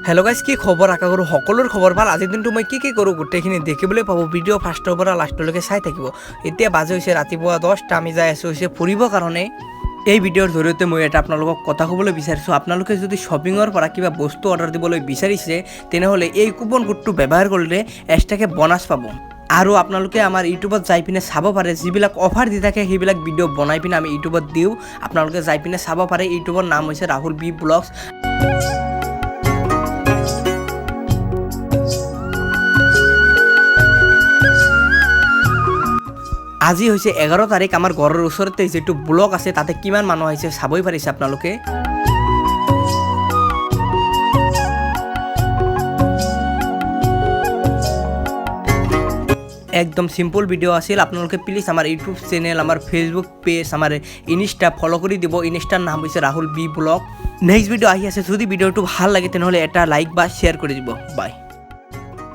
Hello' guys, কি খবৰ? আশা কৰোঁ সকলোৰে খবৰ ভাল। আজিৰ দিনটো মই কি কৰোঁ গোটেইখিনি দেখিবলৈ পাব। ভিডিঅ' ফাৰ্ষ্টৰ পৰা লাষ্টলৈকে চাই থাকিব। এতিয়া বাজে হৈছে ৰাতিপুৱা 10টা। আমি যাই আছোঁ ফুৰিবৰ কাৰণে। এই ভিডিঅ'ৰ জৰিয়তে মই এটা আপোনালোকক কথা ক'বলৈ বিচাৰিছোঁ। আপোনালোকে যদি শ্বপিঙৰ পৰা কিবা বস্তু অৰ্ডাৰ দিবলৈ বিচাৰিছে, তেনেহ'লে এই কুপন কোডটো ব্যৱহাৰ কৰিলে এক্সট্ৰাকৈ বোনাছ পাব। আৰু আপোনালোকে আমাৰ ইউটিউবত যাই পিনে চাব পাৰে, যিবিলাক অফাৰ দি থাকে সেইবিলাক ভিডিঅ' বনাই পিনে আমি ইউটিউবত দিওঁ। আপোনালোকে যাই পিনে চাব পাৰে। ইউটিউবৰ নাম হৈছে ৰাহুল বি ব্লগছ। আজি হৈছে 11 তাৰিখ। আমাৰ ঘৰৰ ওচৰতে যিটো ব্লক আছে তাতে কিমান মানুহ আহিছে চাবই পাৰিছে আপোনালোকে। একদম সিম্পল ভিডিঅ' আছিল। আপোনালোকে প্লিজ আমাৰ ইউটিউব চেনেল, আমাৰ ফেচবুক পেজ, আমাৰ ইনষ্টা ফ'ল' কৰি দিব। ইনষ্টাৰ নাম হৈছে Rahul B blog. Next video' আহি আছে। যদি ভিডিঅ'টো ভাল লাগে তেনেহ'লে এটা লাইক বা শ্বেয়াৰ কৰি দিব। বাই।